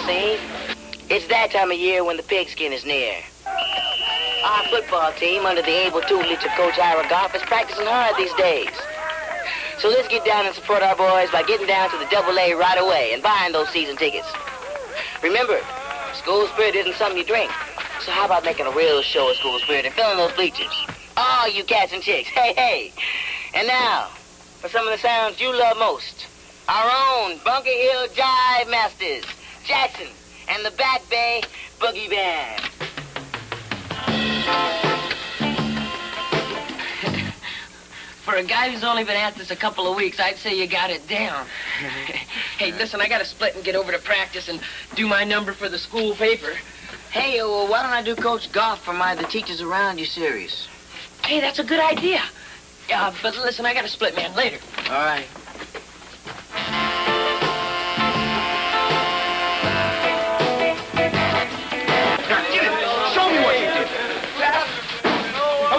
scene. It's that time of year when the pigskin is near. Our football team, under the able tutelage of Coach Ira Goff, is practicing hard these days. So let's get down and support our boys by getting down to the AA right away and buying those season tickets. Remember, school spirit isn't something you drink. So how about making a real show of school spirit and filling those bleachers? Oh, you cats and chicks, hey, hey. And now, for some of the sounds you love most, our own Bunker Hill Jive Masters, Jackson and the Back Bay Boogie Band. For a guy who's only been at this a couple of weeks, I'd say you got it down. Hey, listen, I gotta split and get over to practice and do my number for the school paper. Hey, why don't I do Coach Goff for my The Teachers Around You series? Hey, that's a good idea. But listen, I gotta split, man, later. All right. Now, get it. Show me what you did. Now,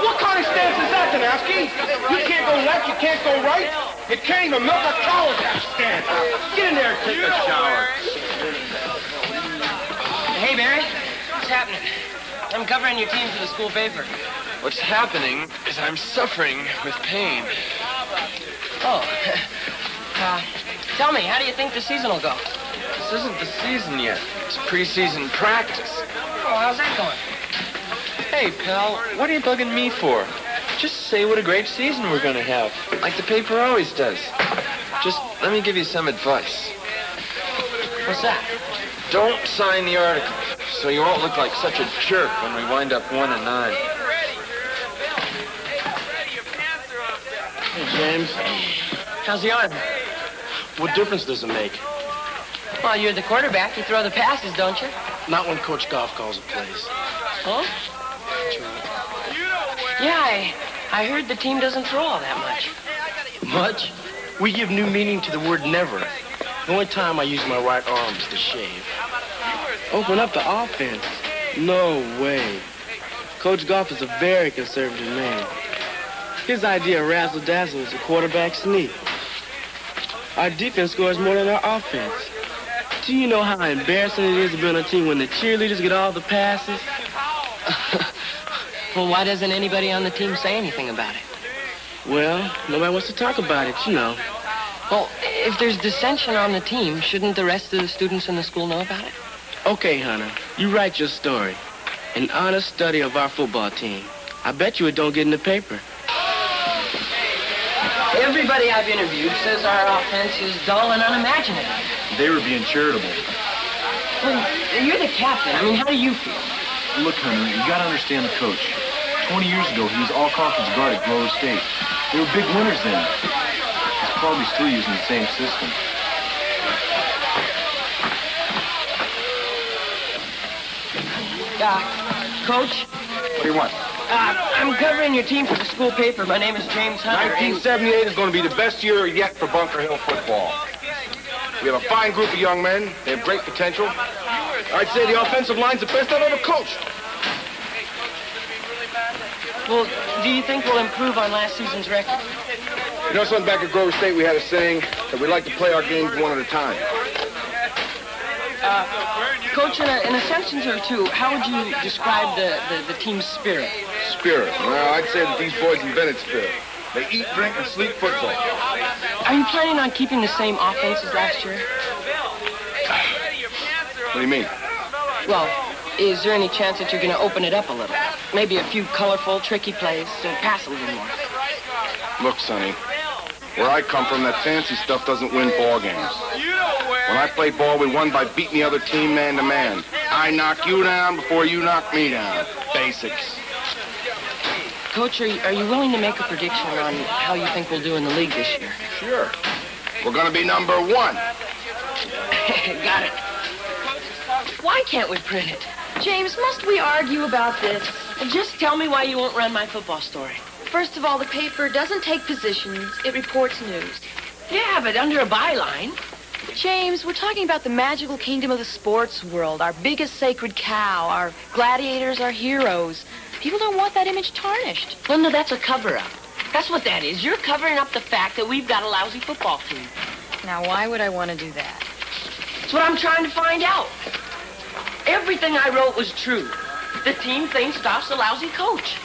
what kind of stance is that, Danowski? You can't go left, you can't go right. You can't even milk a cow with that stance. Get in there and take a shower. Hey, Barry, what's happening? I'm covering your team for the school paper. What's happening is I'm suffering with pain. Oh. Tell me, how do you think the season will go? This isn't the season yet. It's preseason practice. Oh, how's that going? Hey, pal, what are you bugging me for? Just say what a great season we're going to have, like the paper always does. Just let me give you some advice. What's that? Don't sign the article, so you won't look like such a jerk when we wind up 1-9. Hey, James. How's the arm? What difference does it make? Well, you're the quarterback. You throw the passes, don't you? Not when Coach Goff calls the plays. Huh? Yeah, I heard the team doesn't throw all that much. Much? We give new meaning to the word never. The only time I use my right arm is to shave. Open up the offense? No way. Coach Goff is a very conservative man. His idea of razzle-dazzle is a quarterback sneak. Our defense scores more than our offense. Do you know how embarrassing it is to be on a team when the cheerleaders get all the passes? Well, why doesn't anybody on the team say anything about it? Well, nobody wants to talk about it, you know. Well, if there's dissension on the team, shouldn't the rest of the students in the school know about it? Okay, Hunter, you write your story. An honest study of our football team. I bet you it don't get in the paper. Everybody I've interviewed says our offense is dull and unimaginative. They were being charitable. Well, you're the captain. I mean, how do you feel? Look, Hunter, you gotta understand the coach. 20 years ago, he was all-conference guard at Grove State. They were big winners then. He's probably still using the same system. Coach? What do you want? I'm covering your team for the school paper. My name is James Hunter. 1978 is going to be the best year yet for Bunker Hill football. We have a fine group of young men. They have great potential. I'd say the offensive line's the best I've ever coached. Well, do you think we'll improve on last season's record? You know something, back at Grove State, we had a saying that we like to play our games one at a time. Coach, in a sentence or two, how would you describe the team's spirit? Spirit. Well, I'd say that these boys invented spirit. They eat, drink, and sleep football. Are you planning on keeping the same offense as last year? What do you mean? Well, is there any chance that you're going to open it up a little? Maybe a few colorful, tricky plays to pass a little more. Look, Sonny, where I come from, that fancy stuff doesn't win ball games. When I play ball, we won by beating the other team man to man. I knock you down before you knock me down. Basics. Coach, are you willing to make a prediction on how you think we'll do in the league this year? Sure. We're going to be number 1. Got it. Why can't we print it? James, must we argue about this? Just tell me why you won't run my football story. First of all, the paper doesn't take positions. It reports news. Yeah, but under a byline. James, we're talking about the magical kingdom of the sports world, our biggest sacred cow, our gladiators, our heroes. People don't want that image tarnished. Well, no, that's a cover-up. That's what that is. You're covering up the fact that we've got a lousy football team. Now, why would I want to do that? That's what I'm trying to find out. Everything I wrote was true. The team thinks Goff's a lousy coach.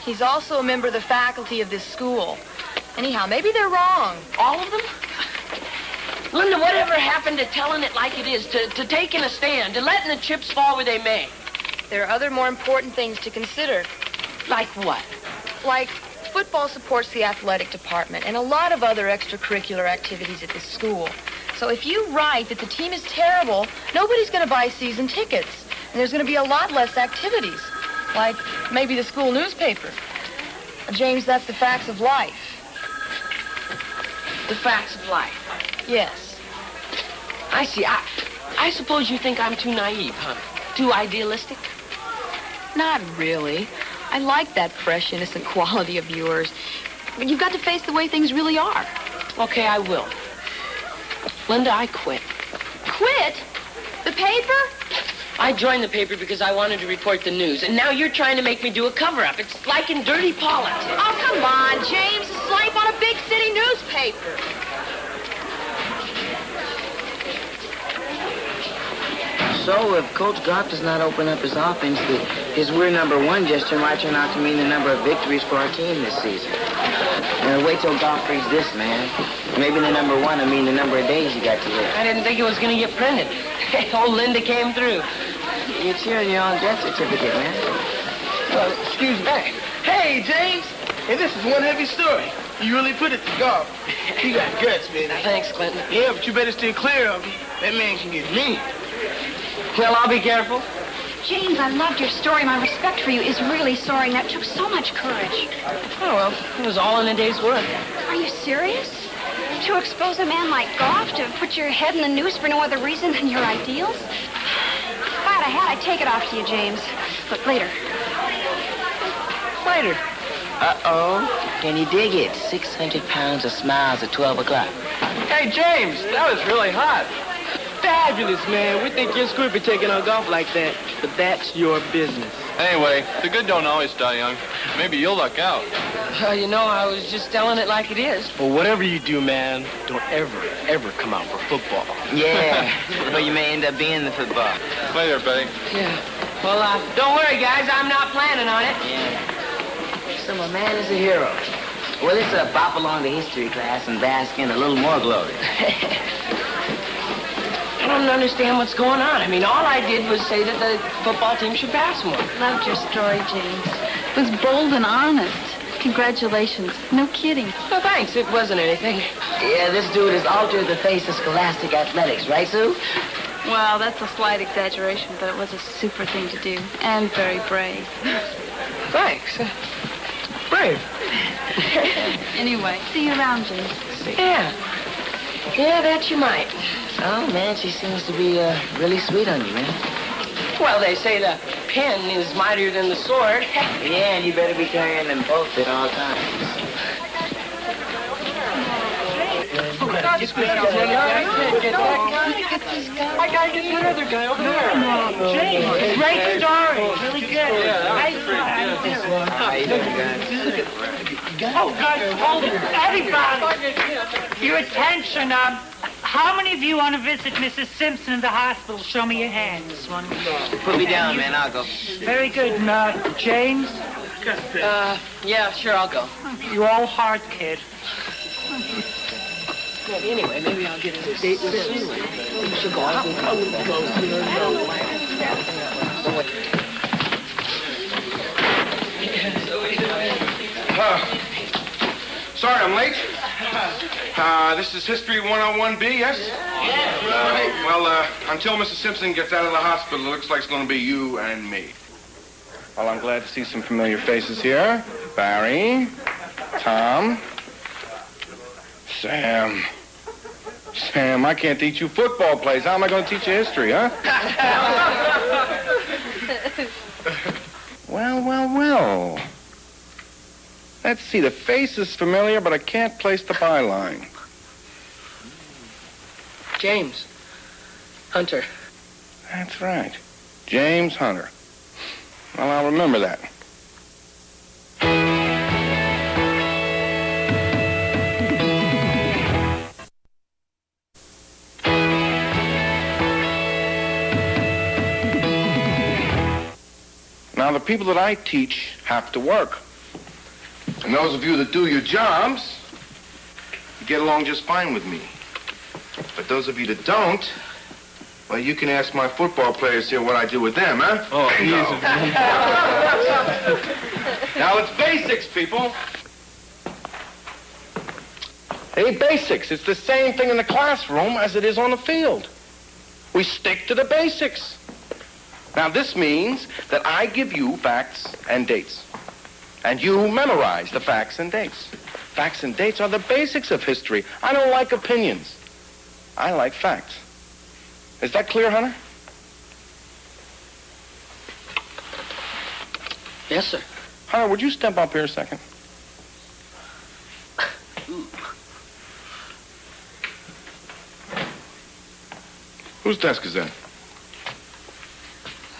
He's also a member of the faculty of this school. Anyhow, maybe they're wrong. All of them? Linda, whatever happened to telling it like it is, to taking a stand, to letting the chips fall where they may? There are other more important things to consider. Like what? Like football supports the athletic department and a lot of other extracurricular activities at this school. So if you write that the team is terrible, nobody's going to buy season tickets. And there's going to be a lot less activities, like maybe the school newspaper. James, that's the facts of life. The facts of life. Yes. I see. I suppose you think I'm too naive, huh? Too idealistic? Not really. I like that fresh, innocent quality of yours. But you've got to face the way things really are. Okay, I will. Linda, I quit. Quit? The paper? I joined the paper because I wanted to report the news, and now you're trying to make me do a cover-up. It's like in dirty politics. Oh, come on, James. A snipe on a big city newspaper. So if Coach Goff does not open up his offense, his we're number one gesture might turn out to mean the number of victories for our team this season. Wait till Goff reads this, man. Maybe the number one will mean the number of days you got to live. I didn't think it was going to get printed. Old Linda came through. You're cheering your own death certificate, man. Excuse me. Hey, James. Hey, this is one heavy story. You really put it to Goff. He got guts, man. Thanks, Clinton. Yeah, but you better stay clear of him. That man can get mean. Well, I'll be careful. James, I loved your story. My respect for you is really soaring. That took so much courage. Oh, well, it was all in a day's work. Are you serious? To expose a man like Goff, to put your head in the noose for no other reason than your ideals? If I had a hat, I'd take it off to you, James. But later. Later. Uh-oh. Can you dig it? 600 pounds of smiles at 12 o'clock. Hey, James, that was really hot. Fabulous, man. We think you're screwed for taking on Goff like that, but that's your business. Anyway, the good don't always die young. Maybe you'll luck out. You know, I was just telling it like it is. Well, whatever you do, man, don't ever come out for football. Yeah, but you may end up being the football. Later, Betty. Yeah. Well, don't worry, guys. I'm not planning on it. Yeah. So my man is a hero. Well, let's bop along to history class and bask in a little more glory. I don't understand what's going on. I mean, all I did was say that the football team should pass more. Loved your story, James. It was bold and honest. Congratulations. No kidding. No, thanks. It wasn't anything. Yeah, this dude has altered the face of scholastic athletics, right, Sue? Well, that's a slight exaggeration, but it was a super thing to do. And very brave. Thanks. Brave. Anyway, see you around, James. Yeah. Yeah, that you might. Oh, man, she seems to be really sweet on you, man. Well, they say the pen is mightier than the sword. Yeah, and you better be carrying them both at all times. I gotta get the other guy over there. James, great story. Really good. How you doing, guys? Oh, guys, hold it. Everybody, your attention. How many of you want to visit Mrs. Simpson in the hospital? Show me your hands. One. Put me down, man. I'll go. Very good. James? Yeah, sure, I'll go. You're all heart, kid. Well, anyway, maybe I'll get a date with Sue. We should go out. Sorry I'm late. This is History 101B, yes? Yes. Well, until Mrs. Simpson gets out of the hospital, it looks like it's going to be you and me. Well, I'm glad to see some familiar faces here. Barry, Tom, Sam. Sam, I can't teach you football plays. How am I going to teach you history, huh? Well. Let's see, the face is familiar, but I can't place the byline. James Hunter. That's right. James Hunter. Well, I'll remember that. people that I teach have to work. And those of you that do your jobs, you get along just fine with me. But those of you that don't, well, you can ask my football players here what I do with them, huh? Oh, Now it's basics, people. Hey, basics. It's the same thing in the classroom as it is on the field. We stick to the basics. Now, this means that I give you facts and dates. And you memorize the facts and dates. Facts and dates are the basics of history. I don't like opinions. I like facts. Is that clear, Hunter? Yes, sir. Hunter, would you step up here a second? Whose desk is that?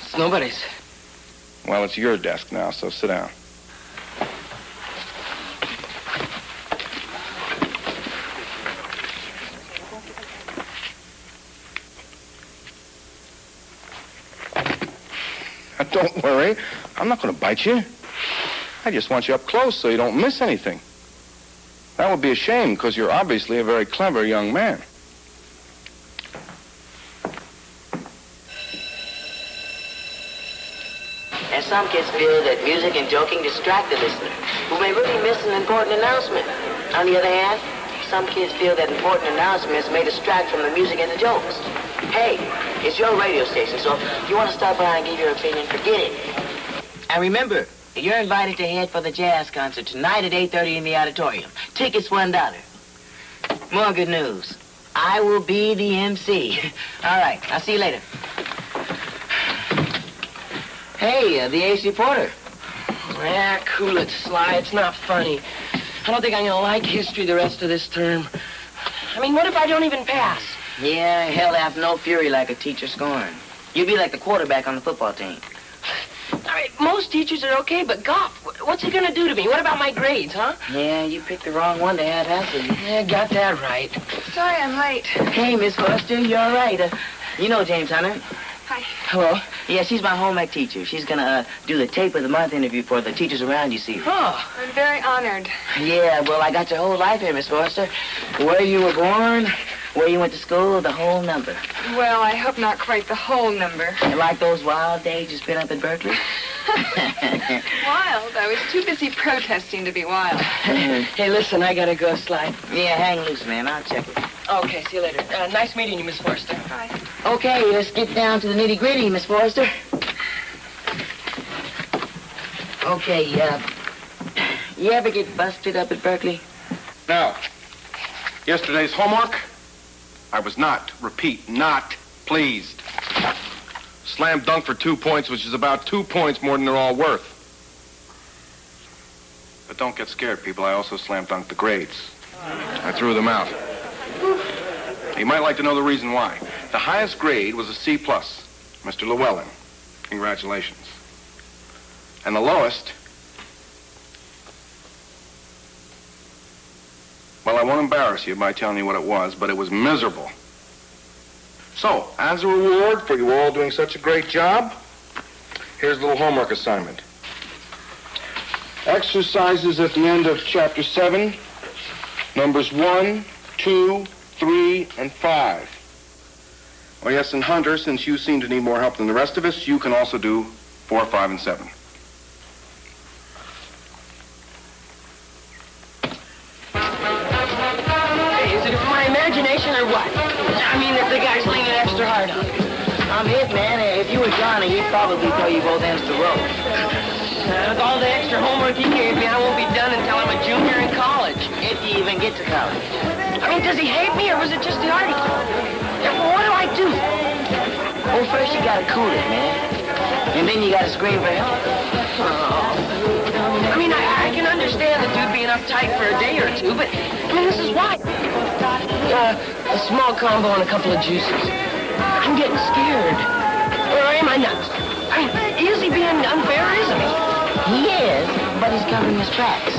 It's nobody's. Well, it's your desk now, so sit down. Don't worry. I'm not going to bite you. I just want you up close so you don't miss anything. That would be a shame, because you're obviously a very clever young man. And some kids feel that music and joking distract the listener, who may really miss an important announcement. On the other hand, some kids feel that important announcements may distract from the music and the jokes. Hey, it's your radio station, so if you want to stop by and give your opinion, forget it. And remember, you're invited to head for the jazz concert tonight at 8:30 in the auditorium. Tickets $1. More good news. I will be the MC. All right, I'll see you later. Hey, the Ace Reporter. Yeah, cool it, Sly. It's not funny. I don't think I'm gonna like history the rest of this term. I mean, what if I don't even pass? Yeah, hell, have no fury like a teacher scorn. You'd be like the quarterback on the football team. All right, most teachers are okay, but Goff, what's he gonna do to me? What about my grades, huh? Yeah, you picked the wrong one to have answer you. Yeah, got that right. Sorry I'm late. Hey, Miss Foster, you're all right. You know James Hunter? Hi. Hello? Yeah, she's my home ec teacher. She's gonna do the tape of the month interview for the teachers around, you see. Oh. I'm very honored. Yeah, well, I got your whole life here, Miss Foster. Where you were born, where you went to school, the whole number. Well, I hope not quite the whole number. And like those wild days you spent up at Berkeley? Wild? I was too busy protesting to be wild. Hey, listen, I gotta go, Sly. Yeah, hang loose, man. I'll check it. Okay, see you later. Nice meeting you, Miss Forster. Bye. Okay, let's get down to the nitty-gritty, Miss Forster. Okay, you ever get busted up at Berkeley? Now, yesterday's homework, I was not, repeat, not pleased. Slam dunk for 2 points, which is about 2 points more than they're all worth. But don't get scared, people. I also slam dunked the grades. I threw them out. You might like to know the reason why. The highest grade was a C+, Mr. Llewellyn. Congratulations. And the lowest, well, I won't embarrass you by telling you what it was, but it was miserable. So, as a reward for you all doing such a great job, here's a little homework assignment. Exercises at the end of chapter 7, numbers 1, 2, 3, and 5. Oh, yes, and Hunter, since you seem to need more help than the rest of us, you can also do 4, 5, and 7. Hey, is it my imagination or what? I mean, if the guy's leaning extra hard on me. I'm hit, man. If you were Johnny, he'd probably throw you both ends of the rope. With all the extra homework he gave me, I won't be done until I'm a junior in college. If you even get to college. I mean, does he hate me, or was it just the article? What do I do? Well, first you gotta cool it, man. And then you gotta scream for help. I mean, I can understand the dude being uptight for a day or two, but, I mean, this is why. A small combo and a couple of juices. I'm getting scared. Or am I not? I mean, is he being unfair, isn't he? He is, but he's covering his tracks.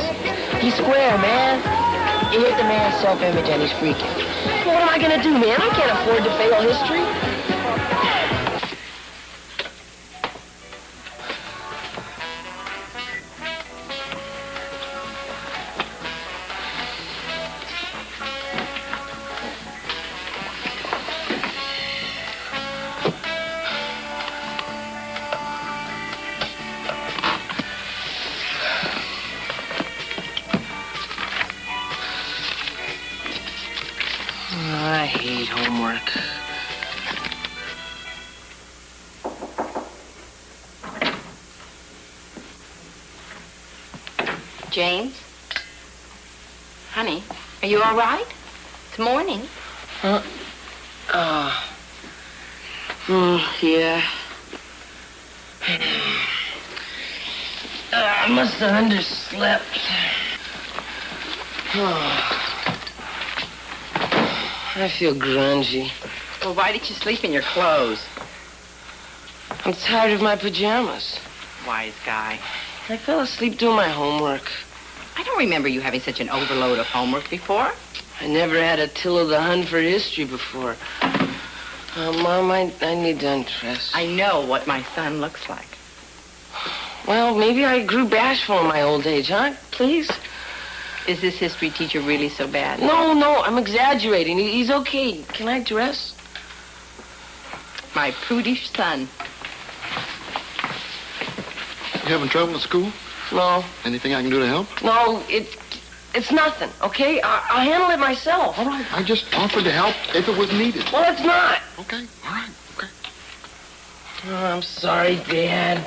He's square, man. You hit the man's self-image and he's freaking. What am I gonna do, man? I can't afford to fail history. I hate homework. James? Honey, are you all right? It's morning. Yeah. I must have underslept. I feel grungy. Well, why did you sleep in your clothes? I'm tired of my pajamas. Wise guy. I fell asleep doing my homework. I don't remember you having such an overload of homework before. I never had Attila the Hun for history before. Mom, I need to undress. I know what my son looks like. Well, maybe I grew bashful in my old age, huh? Please? Is this history teacher really so bad? No, I'm exaggerating. He's okay. Can I dress? My prudish son. You having trouble at school? No. Anything I can do to help? No, it's nothing, okay? I'll handle it myself. All right. I just offered to help if it was needed. Well, it's not. Okay. All right. Okay. Oh, I'm sorry, Dad.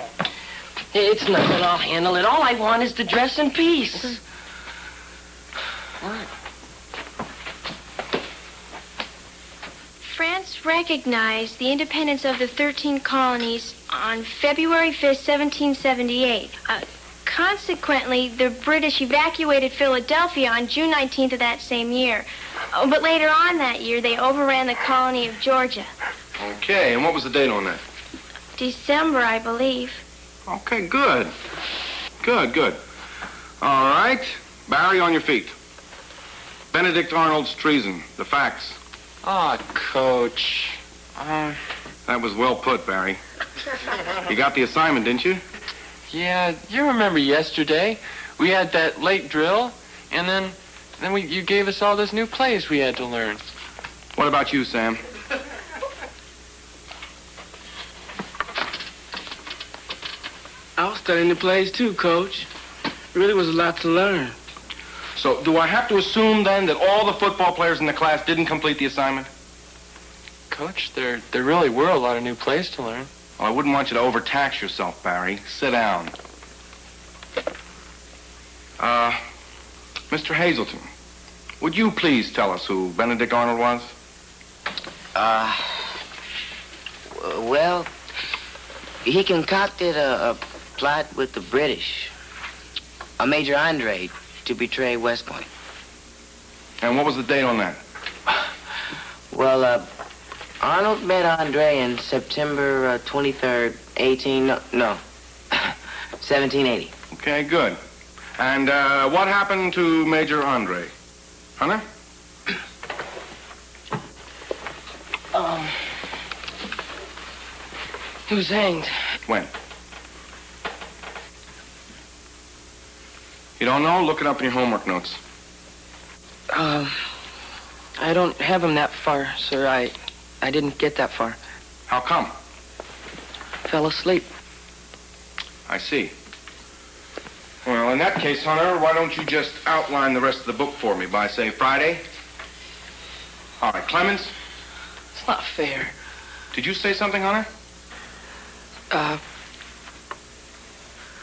It's nothing. I'll handle it. All I want is to dress in peace. Okay. All right. France recognized the independence of the 13 colonies on February 5th, 1778. Consequently, the British evacuated Philadelphia on June 19th of that same year. But later on that year, they overran the colony of Georgia. Okay, and what was the date on that? December, I believe. Okay, good. Good. All right. Barry, on your feet. Benedict Arnold's treason. The facts. Coach. That was well put, Barry. You got the assignment, didn't you? Yeah, you remember yesterday. We had that late drill, and then you gave us all those new plays we had to learn. What about you, Sam? I was studying the plays too, Coach. It really was a lot to learn. So, do I have to assume then that all the football players in the class didn't complete the assignment? Coach, there really were a lot of new plays to learn. Well, I wouldn't want you to overtax yourself, Barry. Sit down. Mr. Hazelton, would you please tell us who Benedict Arnold was? Well, he concocted a plot with the British, a Major Andre, to betray West Point. And what was the date on that? Well, Arnold met Andre in September 23rd, 1780. Okay, good. And what happened to Major Andre? Hunter? He was hanged. When? You don't know? Look it up in your homework notes. I don't have him that far, sir. I didn't get that far. How come? Fell asleep. I see. Well, in that case, Hunter, why don't you just outline the rest of the book for me by, say, Friday? All right, Clemens? It's not fair. Did you say something, Hunter?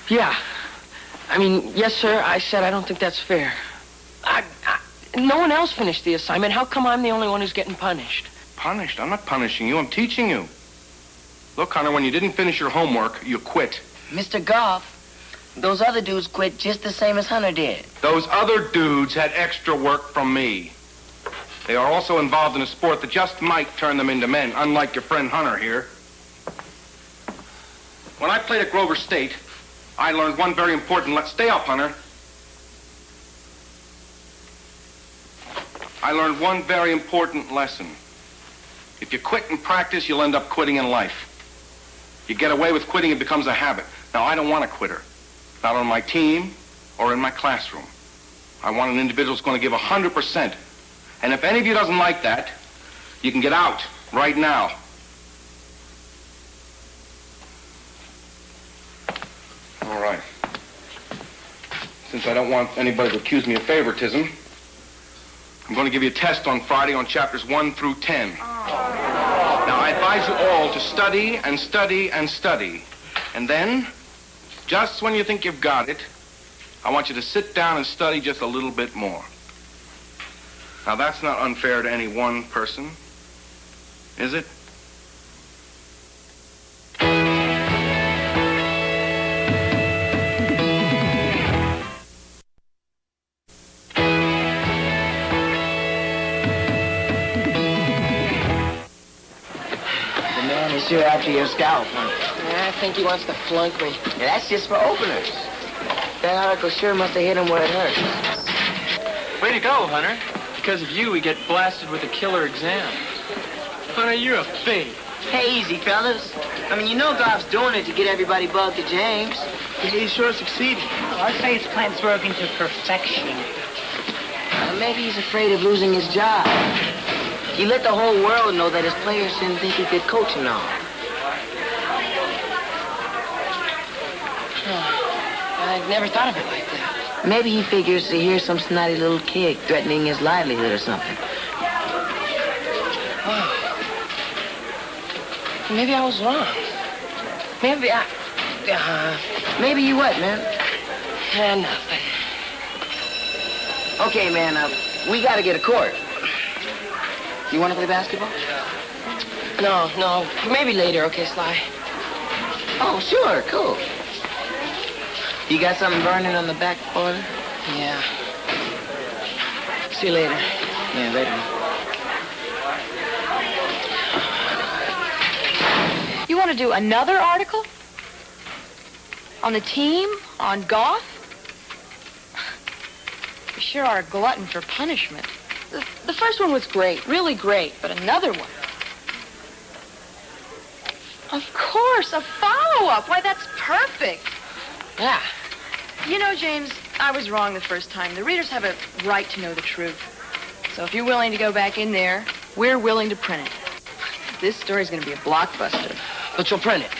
Yeah. I mean, yes, sir, I said I don't think that's fair. No one else finished the assignment. How come I'm the only one who's getting punished? Punished? I'm not punishing you. I'm teaching you. Look, Hunter, when you didn't finish your homework, you quit. Mr. Goff, those other dudes quit just the same as Hunter did. Those other dudes had extra work from me. They are also involved in a sport that just might turn them into men, unlike your friend Hunter here. When I played at Grover State, I learned one very important Stay up, Hunter. I learned one very important lesson. If you quit in practice, you'll end up quitting in life. You get away with quitting, it becomes a habit. Now, I don't want a quitter. Not on my team or in my classroom. I want an individual who's going to give 100%. And if any of you doesn't like that, you can get out right now. All right. Since I don't want anybody to accuse me of favoritism, I'm going to give you a test on Friday on chapters 1 through 10. Now, I advise you all to study and study and study. And then, just when you think you've got it, I want you to sit down and study just a little bit more. Now, that's not unfair to any one person, is it? He's here after your scalp, huh? Yeah, I think he wants to flunk me. Yeah, that's just for openers. That article sure must have hit him where it hurts. Way to go, Hunter. Because of you, we get blasted with a killer exam. Hunter, you're a fiend. Hey, easy, fellas. I mean, you know Goff's doing it to get everybody bugged to James. He sure succeeded. Well, I'd say his plan's working to perfection. Maybe he's afraid of losing his job. He let the whole world know that his players didn't think he could coach and all. I've never thought of it like that. Maybe he figures to hear some snotty little kid threatening his livelihood or something. Wow. Maybe I was wrong. Maybe I... Maybe you what, man? Nothing. Okay, man, we gotta get a court. You want to play basketball? No. Maybe later, okay, Sly? Oh, sure, cool. You got something burning on the back border? Yeah. See you later. Yeah, later. You want to do another article? On the team? On Goff? You sure are a glutton for punishment. The first one was great, really great, but another one. Of course, a follow-up. Why, that's perfect. Yeah. You know, James, I was wrong the first time. The readers have a right to know the truth. So if you're willing to go back in there, we're willing to print it. This story's going to be a blockbuster. But you'll print it.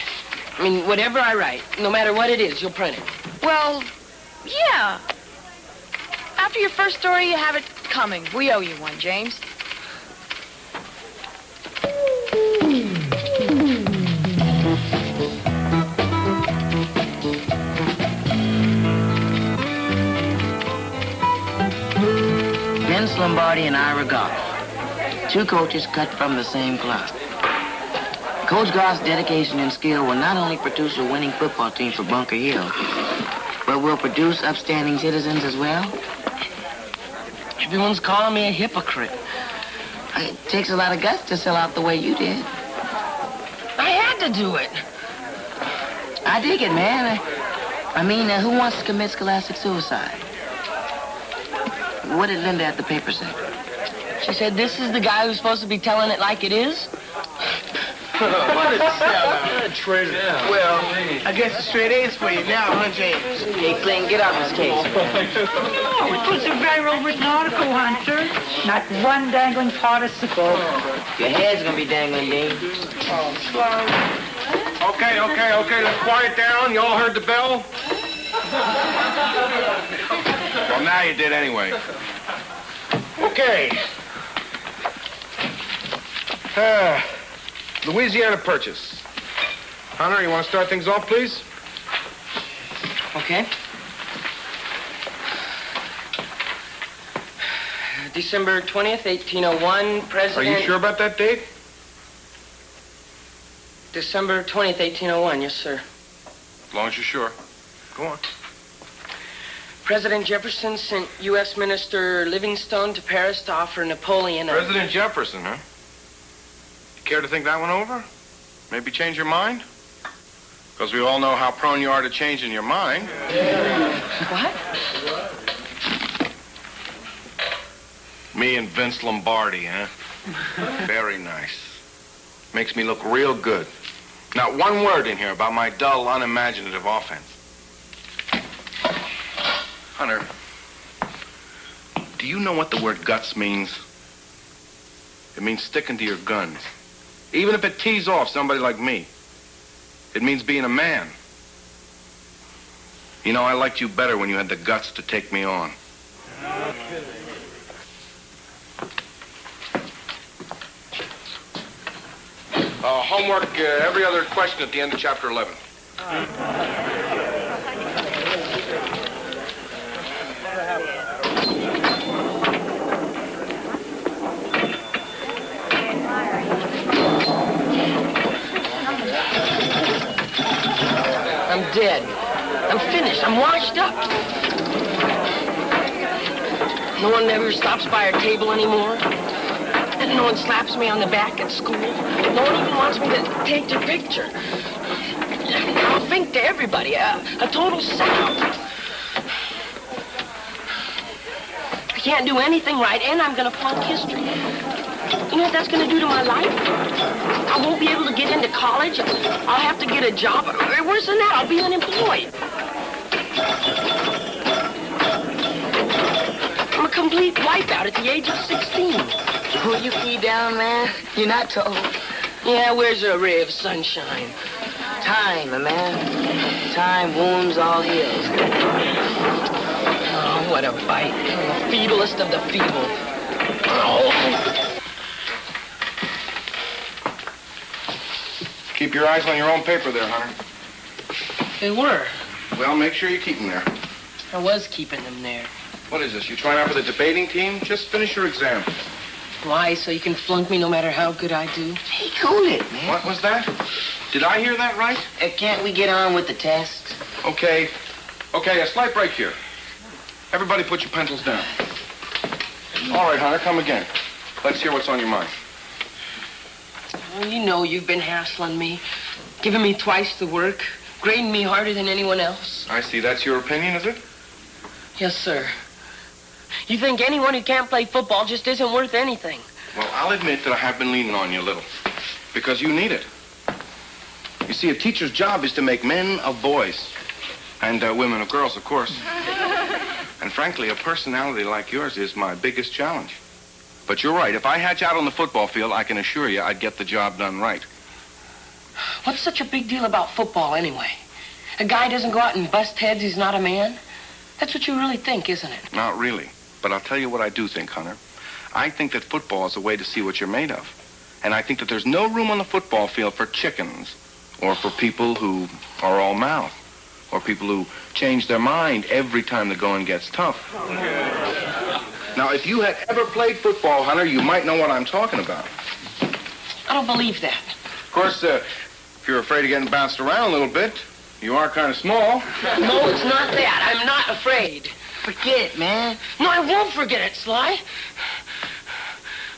I mean, whatever I write, no matter what it is, you'll print it. Well, yeah. After your first story, you have it coming. We owe you one, James. Vince Lombardi and Ira Goff. Two coaches cut from the same cloth. Coach Goff's dedication and skill will not only produce a winning football team for Bunker Hill, but will produce upstanding citizens as well. Everyone's calling me a hypocrite. It takes a lot of guts to sell out the way you did. I had to do it. I dig it, man. I mean, who wants to commit scholastic suicide? What did Linda at the paper say? She said, this is the guy who's supposed to be telling it like it is? What a sellout. What a traitor. Yeah. Well, I guess the straight A's for you now, huh, James? Hey, Clinton, get out of this case. Oh, it was a very well-written article, Hunter. Not one dangling participle. Your head's gonna be dangling, Dean. Okay, let's quiet down. You all heard the bell? Well, now you did anyway. Okay. Louisiana Purchase. Hunter, you want to start things off, please? Okay. December 20th, 1801, President... Are you sure about that date? December 20th, 1801, yes, sir. As long as you're sure. Go on. President Jefferson sent U.S. Minister Livingstone to Paris to offer Napoleon a... President Jefferson, huh? You care to think that one over? Maybe change your mind? Because we all know how prone you are to changing your mind. What? Me and Vince Lombardi, huh? Very nice. Makes me look real good. Not one word in here about my dull, unimaginative offense. Hunter, do you know what the word guts means? It means sticking to your guns. Even if it tees off somebody like me. It means being a man. You know, I liked you better when you had the guts to take me on. Homework, every other question at the end of chapter 11. I'm dead. I'm finished. I'm washed up. No one ever stops by our table anymore. And no one slaps me on the back at school. No one even wants me to take their picture. I'll think to everybody, a total sellout. I can't do anything right, and I'm going to flunk history. You know what that's going to do to my life? I won't be able to get into college. I'll have to get a job. Or worse than that, I'll be unemployed. I'm a complete wipeout at the age of 16. Will you be down, man? You're not told. Yeah, where's a ray of sunshine? Time, man. Time wounds all heals. Oh, what a bite. The feeblest of the feeble. Oh. Keep your eyes on your own paper there, Hunter. They were. Well, make sure you keep them there. I was keeping them there. What is this? You trying out for the debating team? Just finish your exam. Why? So you can flunk me no matter how good I do? Hey, cool it, man. What was that? Did I hear that right? Can't we get on with the test? Okay. Okay, a slight break here. Everybody put your pencils down. All right, Hunter, come again. Let's hear what's on your mind. Well, you know you've been hassling me, giving me twice the work, grading me harder than anyone else. I see. That's your opinion, is it? Yes, sir. You think anyone who can't play football just isn't worth anything? Well, I'll admit that I have been leaning on you a little. Because you need it. You see, a teacher's job is to make men of boys. And women of girls, of course. And frankly, a personality like yours is my biggest challenge. But you're right. If I hatch out on the football field, I can assure you I'd get the job done right. What's such a big deal about football, anyway? A guy doesn't go out and bust heads, he's not a man? That's what you really think, isn't it? Not really. But I'll tell you what I do think, Hunter. I think that football is a way to see what you're made of. And I think that there's no room on the football field for chickens, or for people who are all mouth, or people who change their mind every time the going gets tough. Now, if you had ever played football, Hunter, you might know what I'm talking about. I don't believe that. Of course, if you're afraid of getting bounced around a little bit, you are kind of small. No, it's not that. I'm not afraid. Forget it, man. No, I won't forget it, Sly.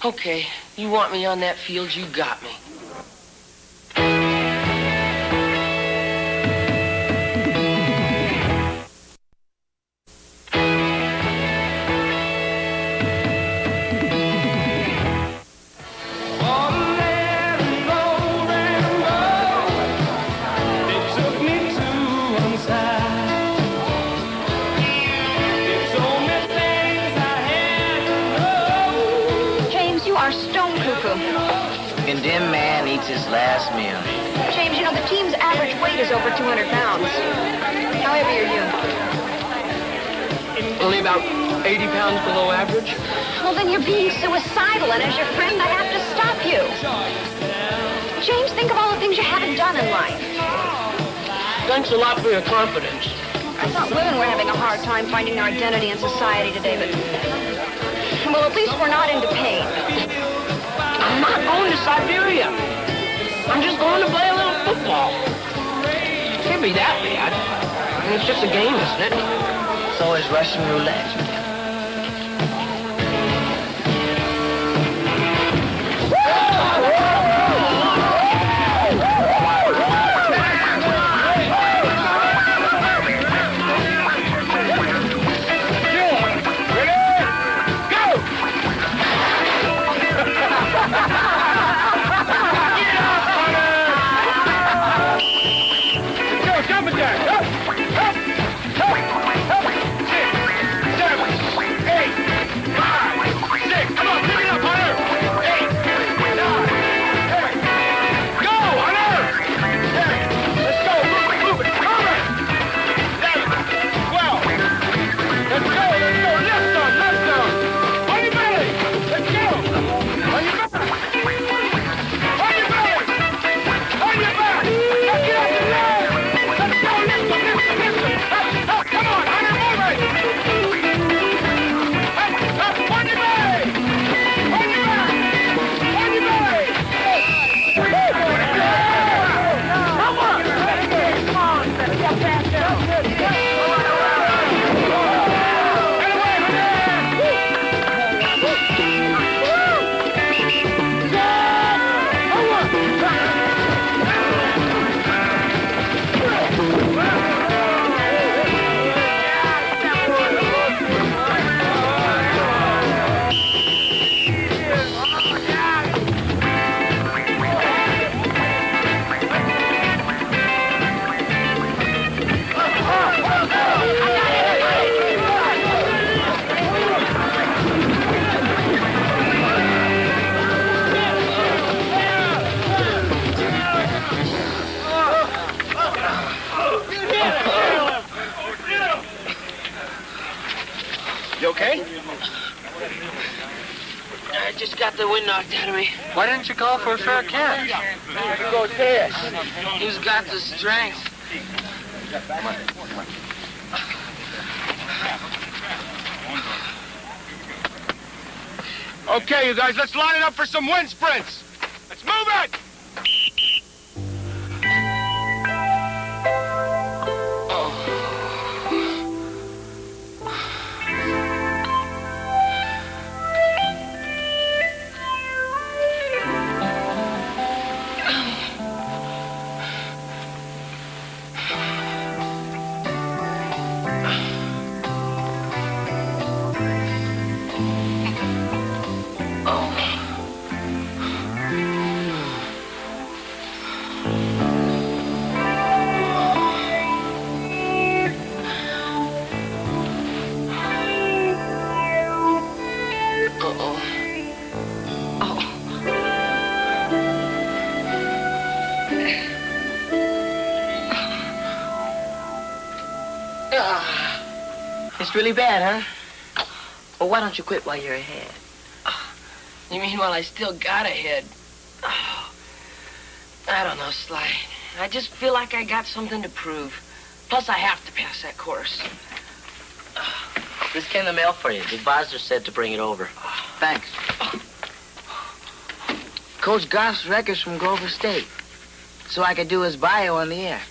Okay, you want me on that field, you got me. Condemned man eats his last meal. James, you know, the team's average weight is over 200 pounds. How heavy are you? Only about 80 pounds below average. Well, then you're being suicidal, and as your friend, I have to stop you. James, think of all the things you haven't done in life. Thanks a lot for your confidence. I thought women were having a hard time finding their identity in society today, but... Well, at least we're not into pain. I'm not going to Siberia. I'm just going to play a little football. Can't be that bad. I mean, it's just a game, isn't it? So is Russian roulette. I just got the wind knocked out of me. Why didn't you call for a fair catch? Here goes this. Who's got the strength? Okay, you guys, let's line it up for some wind sprints. Let's move it! It's really bad, huh? Well, why don't you quit while you're ahead? You mean while I still got ahead? Oh, I don't know, Sly. I just feel like I got something to prove. Plus, I have to pass that course. This came in the mail for you. The advisor said to bring it over. Thanks. Coach Goff's record's from Grover State, so I could do his bio on the air.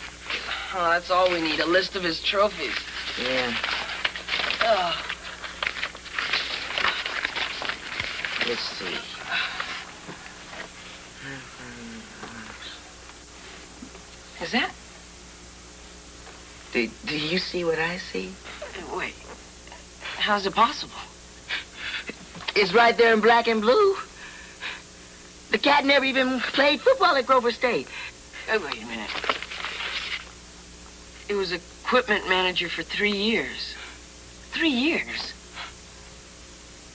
Oh, that's all we need, a list of his trophies. Yeah. Let's see. Is that? Do you see what I see? Wait. How's it possible? It's right there in black and blue. The cat never even played football at Grover State. Wait a minute. It was equipment manager for 3 years. 3 years?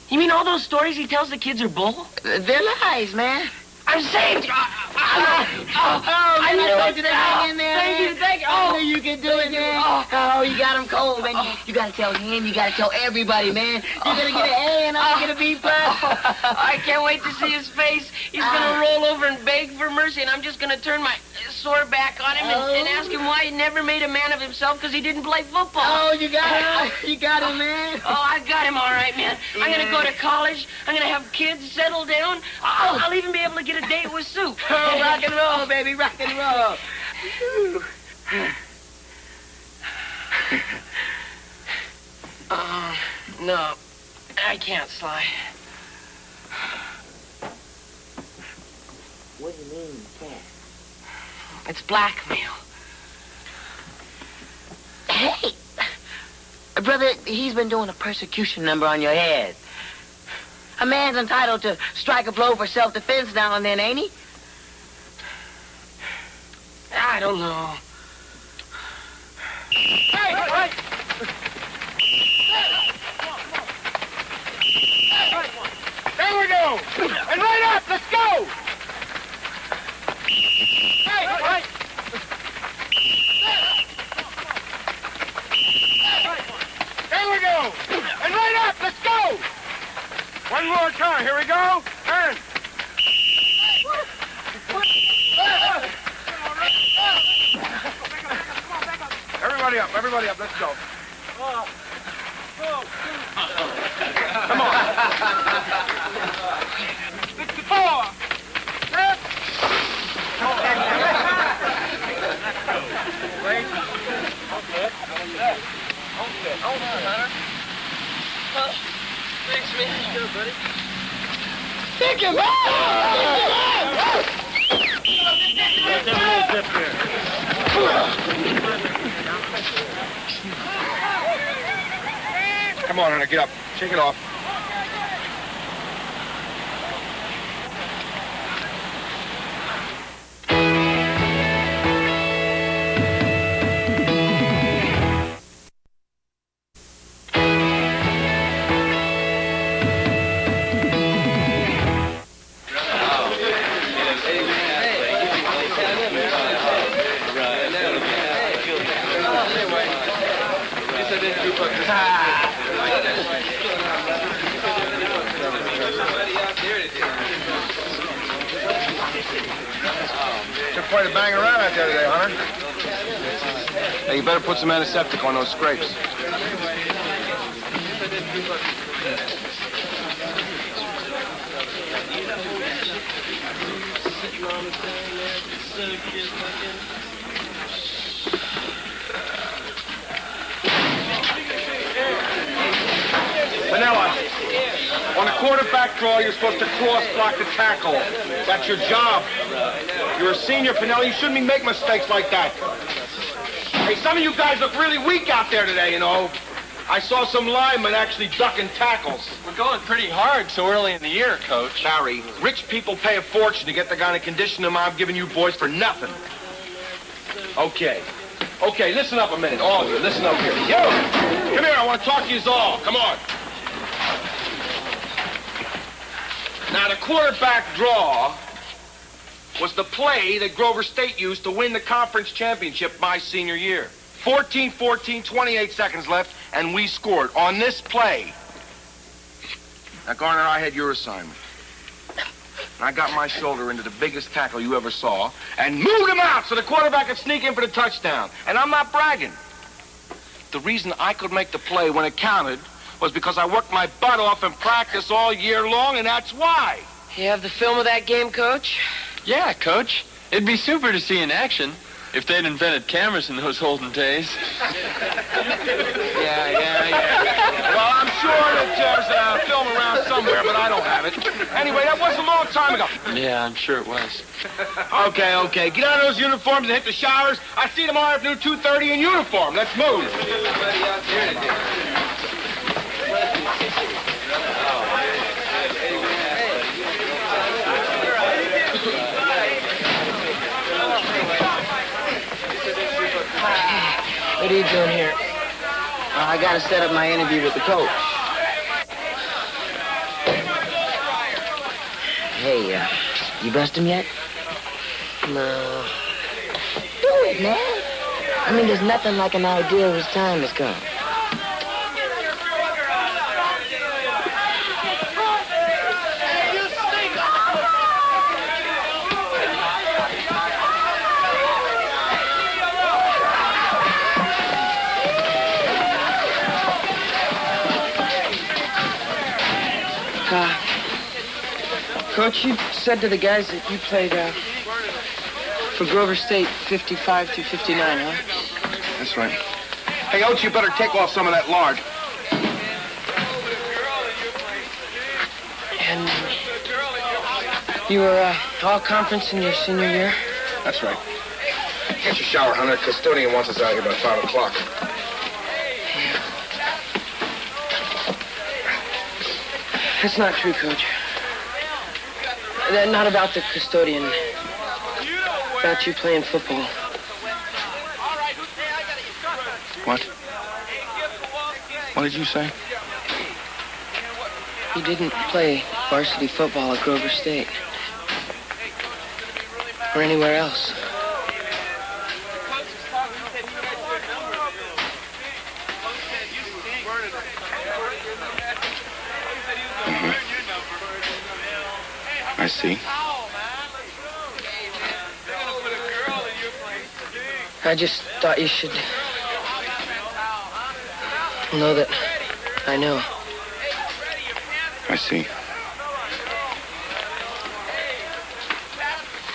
You mean all those stories he tells the kids are bull? They're lies, man. I'm saved! I knew it! Hang in there, thank you. I knew you could do it, man. Oh, you got him cold, man. You gotta tell him, you gotta tell everybody, man. You're gonna get an A and I'm gonna be B+. I can't wait to see his face. He's gonna roll over and beg for mercy, and I'm just gonna turn my sore back on him and ask him why he never made a man of himself because he didn't play football. Oh, you got him. You got him, man. Oh, I got him all right, man. I'm gonna go to college. I'm gonna have kids, settle down. I'll even be able to get a date with Sue. Oh, rock and roll, baby, rock and roll. No, I can't, Sly. What do you mean you can't? It's blackmail. Hey! Brother, he's been doing a persecution number on your head. A man's entitled to strike a blow for self-defense now and then, ain't he? I don't know. Hey! There we go! And right up! Let's go! Hey! There we go! And right up! Let's go! One more time. Here we go. Turn. Everybody up. Let's go. Come on. 64. Wait. Hold on, Hunter. Thanks, man. Good, buddy. Pick him up! Let them live up there. Come on, Hunter, get up. Shake it off. quite a bang around out there today, Hunter. Hey, you better put some antiseptic on those scrapes. Manella, on a quarterback draw, you're supposed to cross-block the tackle. That's your job. You're a senior, Pinella. You shouldn't be making mistakes like that. Hey, some of you guys look really weak out there today, you know. I saw some linemen actually ducking tackles. We're going pretty hard so early in the year, Coach. Harry, rich people pay a fortune to get the kind of conditioning I'm giving you boys for nothing. Okay. Okay, listen up a minute, all of you. Listen up here. You! Come here, I want to talk to you all. Come on. Now, the quarterback draw was the play that Grover State used to win the conference championship my senior year. 14-14, 28 seconds left, and we scored on this play. Now, Garner, I had your assignment. And I got my shoulder into the biggest tackle you ever saw and moved him out so the quarterback could sneak in for the touchdown. And I'm not bragging. The reason I could make the play when it counted was because I worked my butt off in practice all year long, and that's why. You have the film of that game, Coach? Yeah, Coach. It'd be super to see in action if they'd invented cameras in those olden days. Yeah. Well, I'm sure that there's a film around somewhere, but I don't have it. Anyway, that was a long time ago. Yeah, I'm sure it was. Okay. Get out of those uniforms and hit the showers. I see you tomorrow afternoon, 2:30 in uniform. Let's move. What are you doing here? I got to set up my interview with the coach. Hey, you bust him yet? No. Do it, man. I mean, there's nothing like an idea whose time has come. Coach, you said to the guys that you played for Grover State 55 through 59, huh? That's right. Hey, Oates, you better take off some of that lard. And you were all-conference in your senior year? That's right. Get your shower, Hunter. The custodian wants us out here by 5 o'clock. That's not true, Coach. Not about the custodian. About you playing football. What? What did you say? You didn't play varsity football at Grover State. Or anywhere else. I see. I just thought you should know that I know. I see.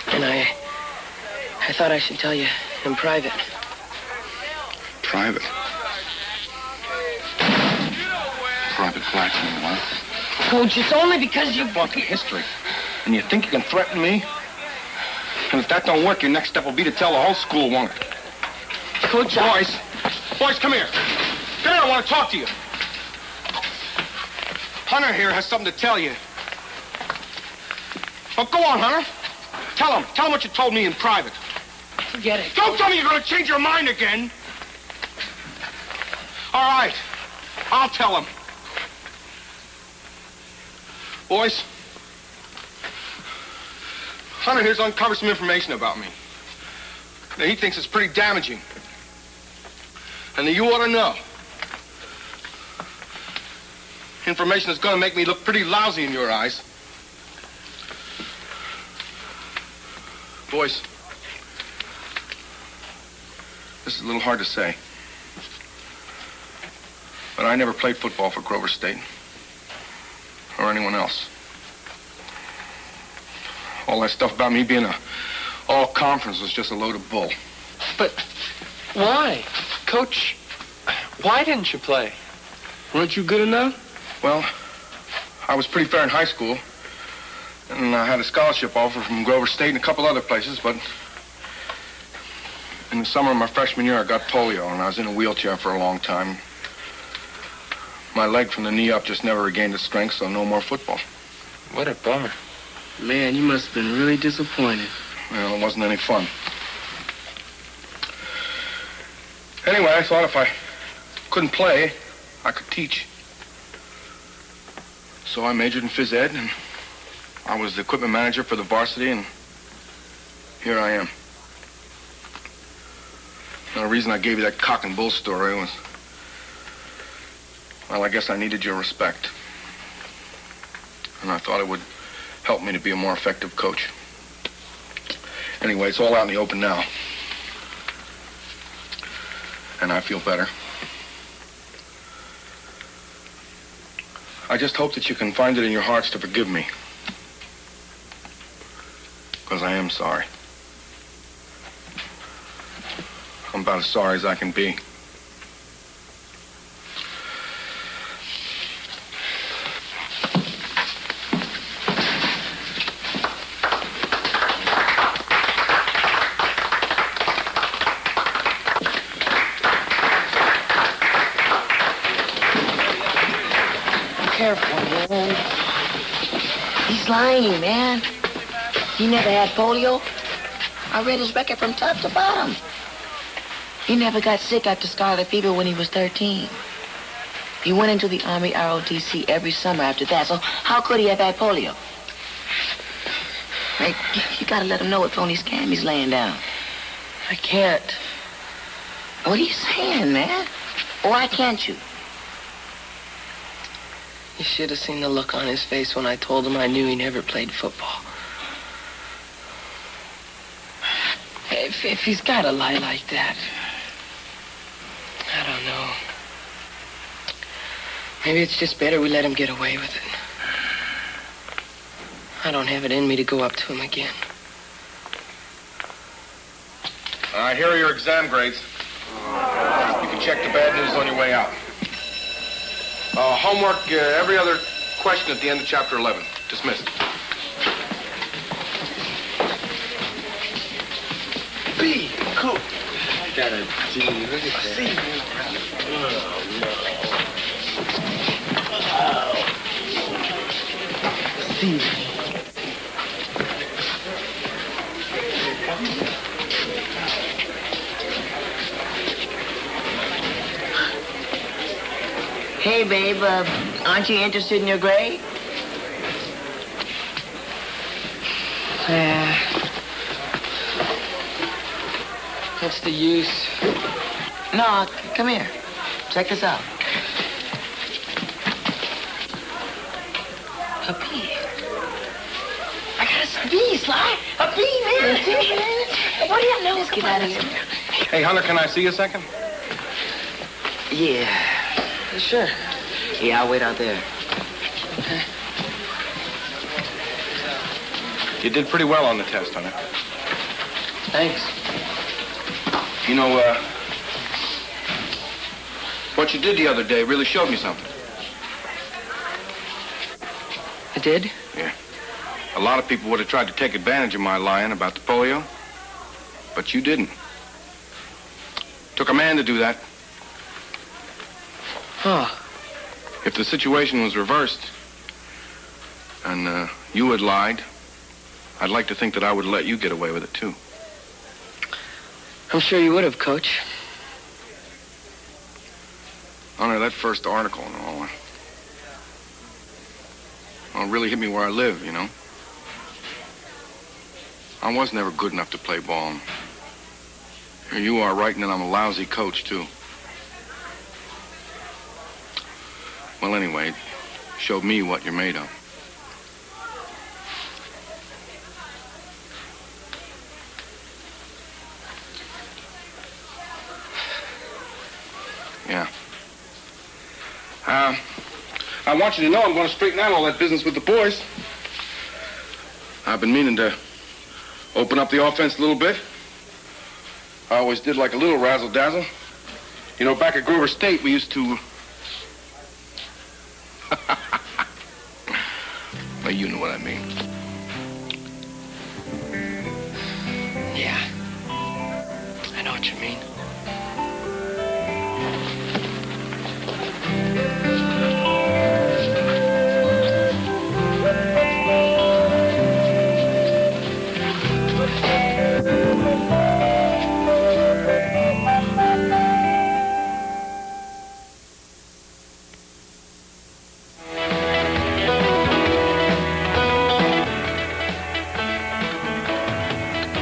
And I thought I should tell you in private. Private? Private blackmail, huh? Coach, it's only because you... Fucking history. And you think you can threaten me? And if that don't work, your next step will be to tell the whole school, won't it? Coach, Boys, come here. Come here, I want to talk to you. Hunter here has something to tell you. Oh, go on, Hunter. Tell him what you told me in private. Forget it. Don't tell me you're going to change your mind again. All right, I'll tell him. Boys, Hunter here's uncovered some information about me. Now, he thinks it's pretty damaging. And you ought to know. Information that's going to make me look pretty lousy in your eyes. Boys, This is a little hard to say. But I never played football for Grover State. Or anyone else. All that stuff about me being a all-conference was just a load of bull. But why? Coach, why didn't you play? Weren't you good enough? Well, I was pretty fair in high school. And I had a scholarship offer from Grover State and a couple other places, but in the summer of my freshman year, I got polio, and I was in a wheelchair for a long time. My leg from the knee up just never regained its strength, so no more football. What a bummer. Man, you must have been really disappointed. Well, it wasn't any fun. Anyway, I thought if I couldn't play, I could teach. So I majored in phys ed, and I was the equipment manager for the varsity, and here I am. Now, the reason I gave you that cock and bull story was, well, I guess I needed your respect. And I thought it would help me to be a more effective coach. Anyway, it's all out in the open now. And I feel better. I just hope that you can find it in your hearts to forgive me. Because I am sorry. I'm about as sorry as I can be. Careful, man. He's lying, man. He never had polio. I read his record from top to bottom. He never got sick after scarlet fever when he was 13. He went into the Army ROTC every summer after that, so how could he have had polio? Hey, you gotta let him know it's only scam he's laying down. I can't. What are you saying, man? Why can't you? You should have seen the look on his face when I told him I knew he never played football. If he's got to lie like that, I don't know. Maybe it's just better we let him get away with it. I don't have it in me to go up to him again. All right, here are your exam grades. You can check the bad news on your way out. Homework, every other question at the end of chapter 11. Dismissed. B, cool. I got a G. Look at that. C. Hey, babe, aren't you interested in your grade? What's the use? No, come here. Check this out. A B. I got a B, Sly. A B, man. What do you know? Let's get out of here. Hey, Hunter, can I see you a second? Yeah. Sure. Yeah, I'll wait out there. Okay. You did pretty well on the test, Hunter. Thanks. You know, what you did the other day really showed me something. I did? Yeah. A lot of people would have tried to take advantage of my lying about the polio, but you didn't. Took a man to do that. Huh. If the situation was reversed and you had lied, I'd like to think that I would let you get away with it, too. I'm sure you would have, Coach. Hunter, that first article and all, well, it really hit me where I live, you know. I was never good enough to play ball. Here you are writing that I'm a lousy coach, too. Well, anyway, it showed me what you're made of. Yeah. I want you to know I'm going to straighten out all that business with the boys. I've been meaning to open up the offense a little bit. I always did like a little razzle-dazzle. You know, back at Grover State, we used to... Well, you know what I mean. Yeah. I know what you mean.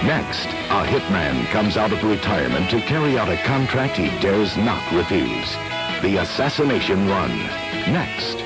Next, a hitman comes out of retirement to carry out a contract he dares not refuse. The Assassination Run. Next.